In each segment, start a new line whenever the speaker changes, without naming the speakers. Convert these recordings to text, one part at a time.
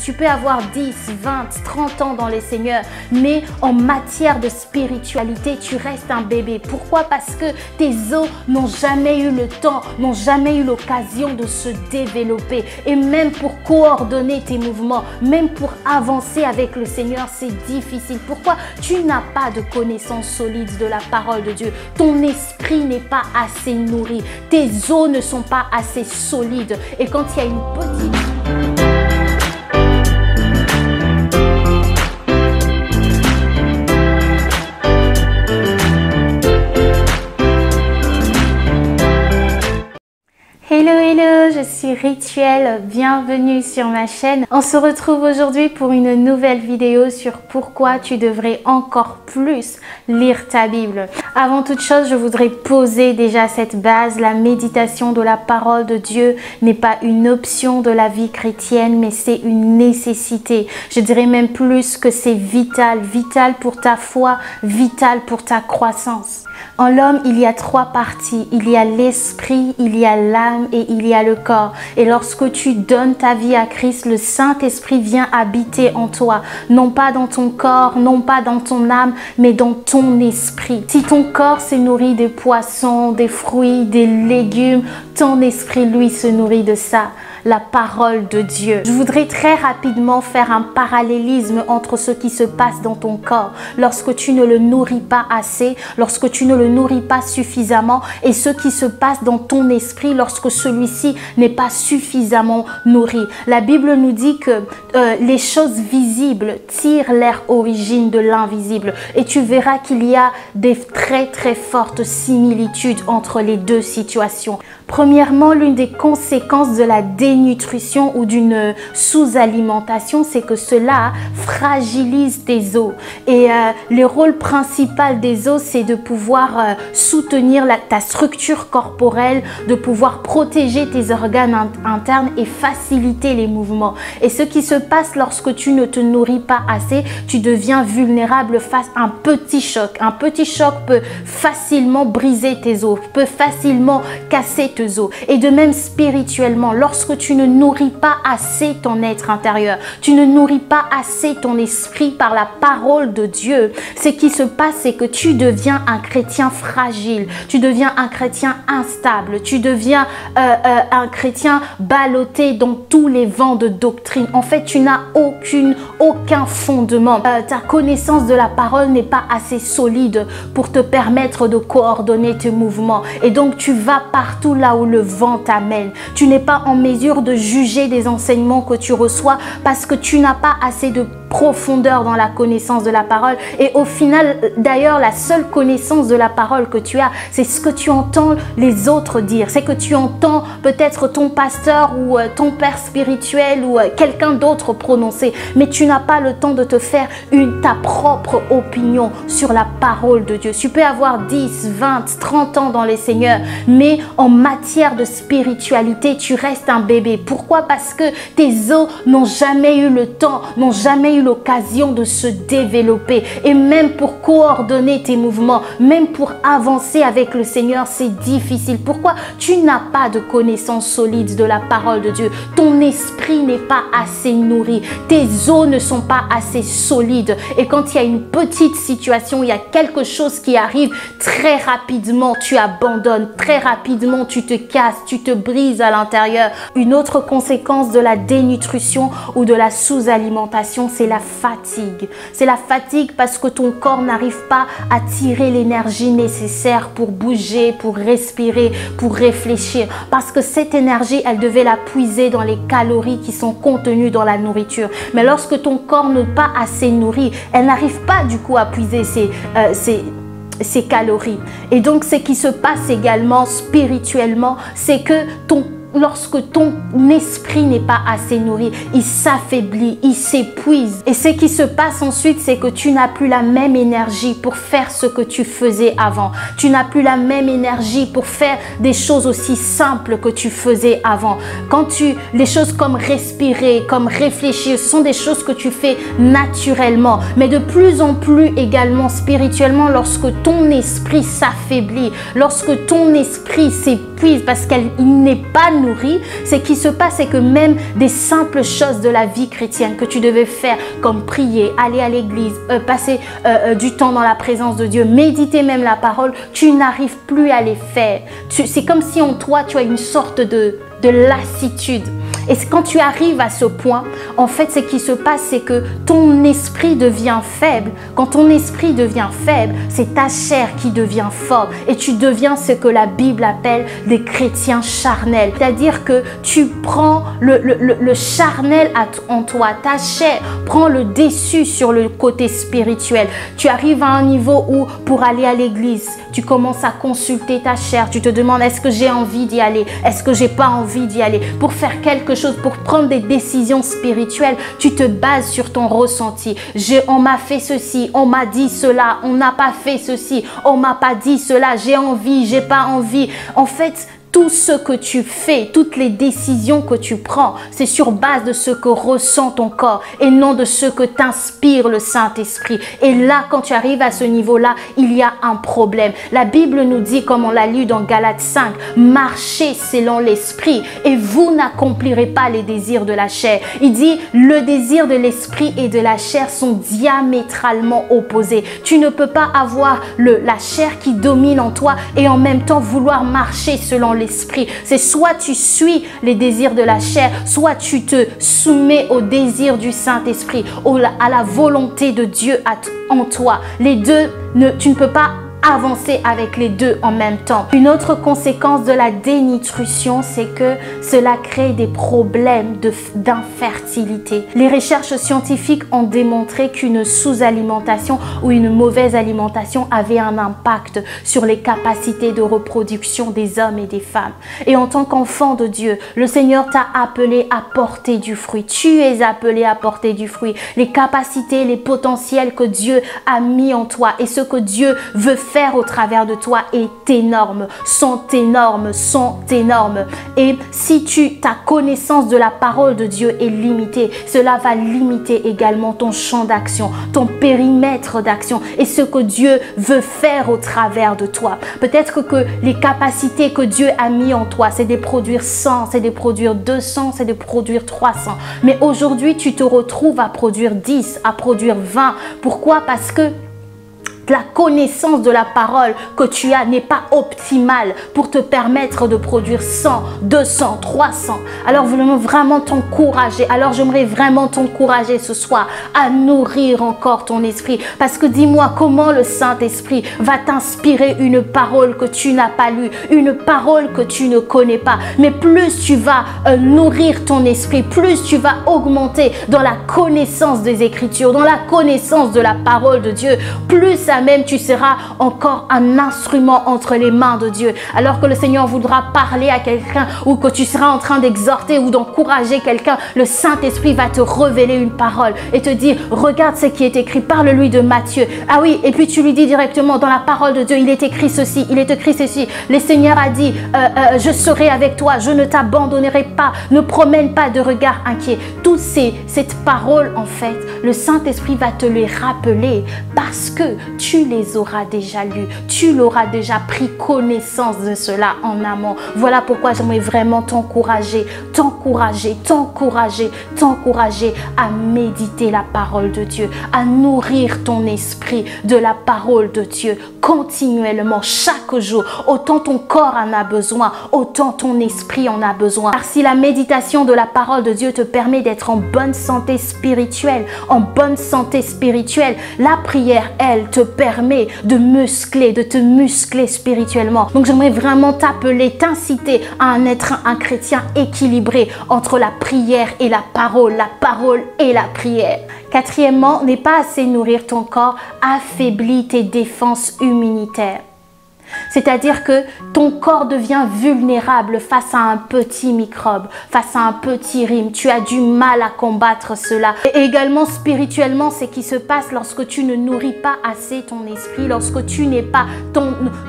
Tu peux avoir 10, 20, 30 ans dans les Seigneurs, mais en matière de spiritualité, tu restes un bébé. Pourquoi? Parce que tes os n'ont jamais eu le temps, n'ont jamais eu l'occasion de se développer. Et même pour coordonner tes mouvements, même pour avancer avec le Seigneur, c'est difficile. Pourquoi? Tu n'as pas de connaissance solide de la parole de Dieu. Ton esprit n'est pas assez nourri. Tes os ne sont pas assez solides. Et quand il y a une petite... Hello, hello, je suis Rituel, bienvenue sur ma chaîne. On se retrouve aujourd'hui pour une nouvelle vidéo sur pourquoi tu devrais encore plus lire ta Bible. Avant toute chose, je voudrais poser déjà cette base. La méditation de la parole de Dieu n'est pas une option de la vie chrétienne, mais c'est une nécessité. Je dirais même plus que c'est vital, vital pour ta foi, vital pour ta croissance. En l'homme, il y a trois parties. Il y a l'esprit, il y a l'âme et il y a le corps. Et lorsque tu donnes ta vie à Christ, le Saint-Esprit vient habiter en toi. Non pas dans ton corps, non pas dans ton âme, mais dans ton esprit. Si ton corps se nourrit des poissons, des fruits, des légumes, ton esprit, lui, se nourrit de ça. La parole de Dieu. Je voudrais très rapidement faire un parallélisme entre ce qui se passe dans ton corps lorsque tu ne le nourris pas assez, lorsque tu ne le nourris pas suffisamment, et ce qui se passe dans ton esprit lorsque celui-ci n'est pas suffisamment nourri. La Bible nous dit que les choses visibles tirent leur origine de l'invisible, et tu verras qu'il y a des très fortes similitudes entre les deux situations. Premièrement, l'une des conséquences de la dénutrition ou d'une sous-alimentation, c'est que cela fragilise tes os. Et le rôle principal des os, c'est de pouvoir soutenir ta structure corporelle, de pouvoir protéger tes organes internes et faciliter les mouvements. Et ce qui se passe lorsque tu ne te nourris pas assez, tu deviens vulnérable face à un petit choc. Un petit choc peut facilement briser tes os, peut facilement casser tes os. Et de même spirituellement, lorsque tu ne nourris pas assez ton être intérieur, tu ne nourris pas assez ton esprit par la parole de Dieu, ce qui se passe, c'est que tu deviens un chrétien fragile, tu deviens un chrétien instable, tu deviens un chrétien ballotté dans tous les vents de doctrine. En fait, tu n'as aucun fondement. Ta connaissance de la parole n'est pas assez solide pour te permettre de coordonner tes mouvements. Et donc, tu vas partout là où le vent t'amène. Tu n'es pas en mesure de juger des enseignements que tu reçois parce que tu n'as pas assez de profondeur dans la connaissance de la parole. Et au final, d'ailleurs, la seule connaissance de la parole que tu as, c'est ce que tu entends les autres dire. C'est que tu entends peut-être ton pasteur ou ton père spirituel ou quelqu'un d'autre prononcer. Mais tu n'as pas le temps de te faire ta propre opinion sur la parole de Dieu. Tu peux avoir 10, 20, 30 ans dans les Seigneurs, mais en matière de spiritualité, tu restes un bébé. Pourquoi? Parce que tes os n'ont jamais eu le temps, n'ont jamais eu l'occasion de se développer. Et même pour coordonner tes mouvements, même pour avancer avec le Seigneur, c'est difficile. Pourquoi? Tu n'as pas de connaissance solide de la parole de Dieu. Ton esprit n'est pas assez nourri. Tes os ne sont pas assez solides. Et quand il y a une petite situation, il y a quelque chose qui arrive, très rapidement, tu abandonnes. Très rapidement, tu te casses, tu te brises à l'intérieur. Une autre conséquence de la dénutrition ou de la sous-alimentation, c'est la fatigue. C'est la fatigue parce que ton corps n'arrive pas à tirer l'énergie nécessaire pour bouger, pour respirer, pour réfléchir. Parce que cette énergie, elle devait la puiser dans les calories qui sont contenues dans la nourriture. Mais lorsque ton corps n'est pas assez nourri, elle n'arrive pas du coup à puiser ces calories. Et donc, ce qui se passe également spirituellement, c'est que lorsque ton esprit n'est pas assez nourri, il s'affaiblit, il s'épuise. Et ce qui se passe ensuite, c'est que tu n'as plus la même énergie pour faire ce que tu faisais avant. Tu n'as plus la même énergie pour faire des choses aussi simples que tu faisais avant. Les choses comme respirer, comme réfléchir, ce sont des choses que tu fais naturellement. Mais de plus en plus également spirituellement, lorsque ton esprit s'affaiblit, lorsque ton esprit s'épuise, s'épuise parce qu'il n'est pas nourri, ce qui se passe, c'est que même des simples choses de la vie chrétienne que tu devais faire, comme prier, aller à l'église, passer du temps dans la présence de Dieu, méditer même la parole, tu n'arrives plus à les faire. C'est comme si en toi, tu as une sorte de lassitude. Et quand tu arrives à ce point, en fait, ce qui se passe, c'est que ton esprit devient faible. Quand ton esprit devient faible, c'est ta chair qui devient forte. Et tu deviens ce que la Bible appelle des chrétiens charnels. C'est-à-dire que tu prends le charnel en toi. Ta chair prend le dessus sur le côté spirituel. Tu arrives à un niveau où, pour aller à l'église, tu commences à consulter ta chair. Tu te demandes, est-ce que j'ai envie d'y aller? Est-ce que j'ai pas envie d'y aller? Pour faire quelque chose, pour prendre des décisions spirituelles, tu te bases sur ton ressenti. On m'a fait ceci, on m'a dit cela, on n'a pas fait ceci, on m'a pas dit cela, j'ai envie, j'ai pas envie. En fait, tout ce que tu fais, toutes les décisions que tu prends, c'est sur base de ce que ressent ton corps et non de ce que t'inspire le Saint-Esprit. Et là, quand tu arrives à ce niveau-là, il y a un problème. La Bible nous dit, comme on l'a lu dans Galates 5, marchez selon l'Esprit et vous n'accomplirez pas les désirs de la chair. Il dit, le désir de l'Esprit et de la chair sont diamétralement opposés. Tu ne peux pas avoir la chair qui domine en toi et en même temps vouloir marcher selon l'Esprit. C'est soit tu suis les désirs de la chair, soit tu te soumets au désir du Saint-Esprit, à la volonté de Dieu en toi. Les deux, tu ne peux pas avancer avec les deux en même temps. Une autre conséquence de la dénutrition, c'est que cela crée des problèmes d'infertilité. Les recherches scientifiques ont démontré qu'une sous-alimentation ou une mauvaise alimentation avait un impact sur les capacités de reproduction des hommes et des femmes. Et en tant qu'enfant de Dieu, le Seigneur t'a appelé à porter du fruit. Tu es appelé à porter du fruit. Les capacités, les potentiels que Dieu a mis en toi et ce que Dieu veut faire au travers de toi est énorme, sont énormes. Et si ta connaissance de la parole de Dieu est limitée, cela va limiter également ton champ d'action, ton périmètre d'action et ce que Dieu veut faire au travers de toi. Peut-être que les capacités que Dieu a mis en toi, c'est de produire 100, c'est de produire 200, c'est de produire 300. Mais aujourd'hui, tu te retrouves à produire 10, à produire 20. Pourquoi? Parce que la connaissance de la parole que tu as n'est pas optimale pour te permettre de produire 100, 200, 300. Alors, j'aimerais vraiment t'encourager ce soir à nourrir encore ton esprit. Parce que dis-moi, comment le Saint-Esprit va t'inspirer une parole que tu n'as pas lue, une parole que tu ne connais pas. Mais plus tu vas nourrir ton esprit, plus tu vas augmenter dans la connaissance des Écritures, dans la connaissance de la parole de Dieu, plus même tu seras encore un instrument entre les mains de Dieu. Alors que le Seigneur voudra parler à quelqu'un ou que tu seras en train d'exhorter ou d'encourager quelqu'un, le Saint-Esprit va te révéler une parole et te dire, regarde ce qui est écrit, parle-lui de Matthieu. Ah oui, et puis tu lui dis directement, dans la parole de Dieu, il est écrit ceci, il est écrit ceci. Le Seigneur a dit, je serai avec toi, je ne t'abandonnerai pas, ne promène pas de regard inquiet. Toutes cette parole, en fait, le Saint-Esprit va te les rappeler parce que tu les auras déjà lus, tu l'auras déjà pris connaissance de cela en amont. Voilà pourquoi j'aimerais vraiment t'encourager à méditer la parole de Dieu, à nourrir ton esprit de la parole de Dieu continuellement, chaque jour. Autant ton corps en a besoin, autant ton esprit en a besoin. Car si la méditation de la parole de Dieu te permet d'être en bonne santé spirituelle, la prière, elle, te permet de te muscler spirituellement. Donc j'aimerais vraiment t'inciter à être un chrétien équilibré entre la prière et la parole et la prière. Quatrièmement, n'est pas assez nourrir ton corps affaiblit tes défenses immunitaires. C'est-à-dire que ton corps devient vulnérable face à un petit microbe, face à un petit rhume. Tu as du mal à combattre cela. Et également spirituellement, c'est ce qui se passe lorsque tu ne nourris pas assez ton esprit, lorsque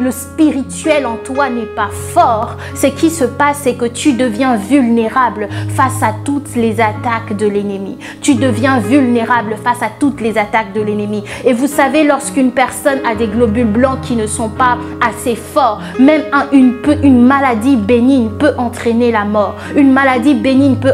le spirituel en toi n'est pas fort. Ce qui se passe, c'est que tu deviens vulnérable face à toutes les attaques de l'ennemi. Tu deviens vulnérable face à toutes les attaques de l'ennemi. Et vous savez, lorsqu'une personne a des globules blancs qui ne sont pas assez fort. Même une maladie bénigne peut entraîner la mort. Une maladie bénigne peut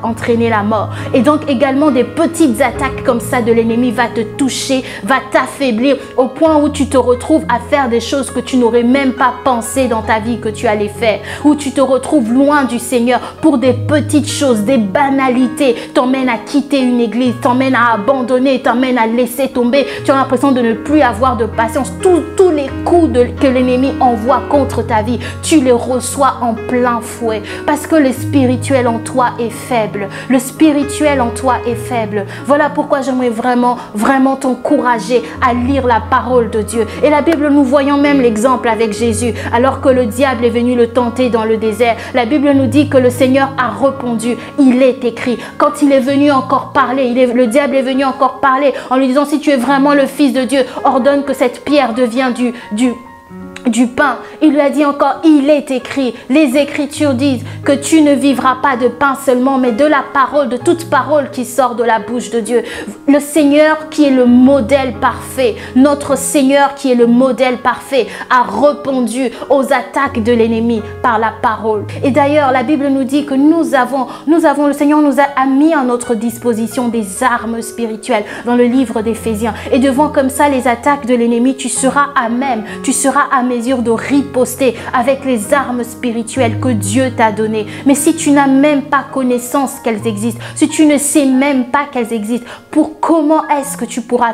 entraîner la mort. Et donc également des petites attaques comme ça de l'ennemi va te toucher, va t'affaiblir au point où tu te retrouves à faire des choses que tu n'aurais même pas pensé dans ta vie que tu allais faire. Où tu te retrouves loin du Seigneur pour des petites choses, des banalités, t'emmènent à quitter une église, t'emmènent à abandonner, t'emmènent à laisser tomber. Tu as l'impression de ne plus avoir de patience. Tous les coups que l'ennemi envoie contre ta vie, tu les reçois en plein fouet. Parce que le spirituel en toi est faible. Le spirituel en toi est faible. Voilà pourquoi j'aimerais vraiment t'encourager à lire la parole de Dieu. Et la Bible, nous voyons même l'exemple avec Jésus. Alors que le diable est venu le tenter dans le désert, la Bible nous dit que le Seigneur a répondu. Il est écrit. Quand il est venu encore parler, le diable est venu encore parler en lui disant: si tu es vraiment le Fils de Dieu, ordonne que cette pierre devienne du pain. Il lui a dit encore: il est écrit. Les Écritures disent que tu ne vivras pas de pain seulement, mais de la parole, de toute parole qui sort de la bouche de Dieu. Le Seigneur qui est le modèle parfait, notre Seigneur qui est le modèle parfait, a répondu aux attaques de l'ennemi par la parole. Et d'ailleurs, la Bible nous dit que le Seigneur nous a mis à notre disposition des armes spirituelles dans le livre d'Éphésiens. Et devant comme ça les attaques de l'ennemi, tu seras à même, tu seras à mesure de riposter avec les armes spirituelles que Dieu t'a données. Mais si tu n'as même pas connaissance qu'elles existent, si tu ne sais même pas qu'elles existent, comment est-ce que tu pourras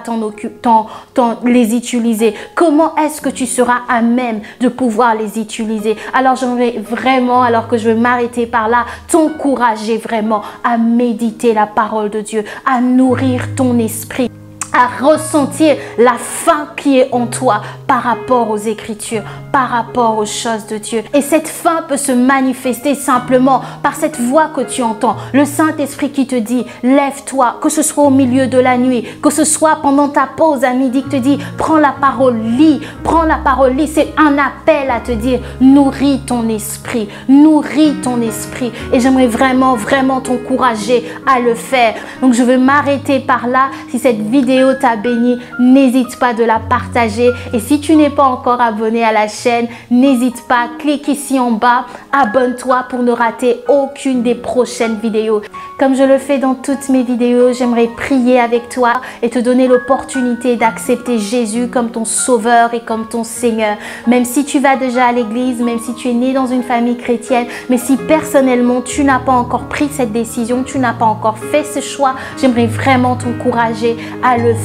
les utiliser? Comment est-ce que tu seras à même de pouvoir les utiliser? Alors j'aimerais vraiment, alors que je vais m'arrêter par là, t'encourager vraiment à méditer la parole de Dieu, à nourrir ton esprit, à ressentir la faim qui est en toi par rapport aux Écritures, par rapport aux choses de Dieu. Et cette faim peut se manifester simplement par cette voix que tu entends. Le Saint-Esprit qui te dit: lève-toi, que ce soit au milieu de la nuit, que ce soit pendant ta pause à midi, qui te dit: prends la parole, lis, prends la parole, lis. C'est un appel à te dire: nourris ton esprit, nourris ton esprit. Et j'aimerais vraiment t'encourager à le faire. Donc je vais m'arrêter par là. Si cette vidéo t'a béni, n'hésite pas de la partager. Et si tu n'es pas encore abonné à la chaîne, n'hésite pas, clique ici en bas, abonne-toi pour ne rater aucune des prochaines vidéos. Comme je le fais dans toutes mes vidéos, j'aimerais prier avec toi et te donner l'opportunité d'accepter Jésus comme ton sauveur et comme ton Seigneur. Même si tu vas déjà à l'église, même si tu es né dans une famille chrétienne, mais si personnellement tu n'as pas encore pris cette décision, tu n'as pas encore fait ce choix, j'aimerais vraiment t'encourager à le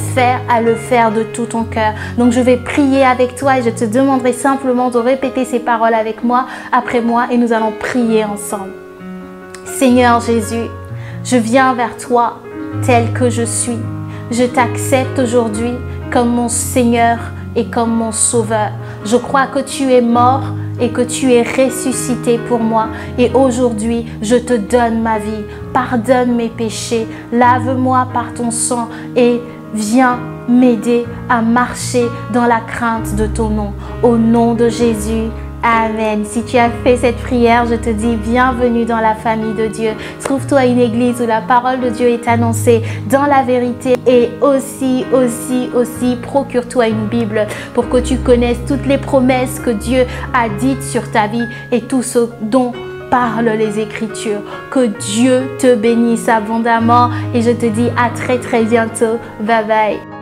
faire de tout ton cœur. Donc je vais prier avec toi et je te demanderai simplement de répéter ces paroles avec moi, après moi, et nous allons prier ensemble. Seigneur Jésus, je viens vers toi tel que je suis. Je t'accepte aujourd'hui comme mon Seigneur et comme mon Sauveur. Je crois que tu es mort et que tu es ressuscité pour moi. Et aujourd'hui, je te donne ma vie. Pardonne mes péchés. Lave-moi par ton sang et viens m'aider à marcher dans la crainte de ton nom. Au nom de Jésus. Amen. Si tu as fait cette prière, je te dis bienvenue dans la famille de Dieu. Trouve-toi une église où la parole de Dieu est annoncée dans la vérité. Et aussi, procure-toi une Bible pour que tu connaisses toutes les promesses que Dieu a dites sur ta vie et tout ce dont parlent les Écritures. Que Dieu te bénisse abondamment et je te dis à très bientôt. Bye bye.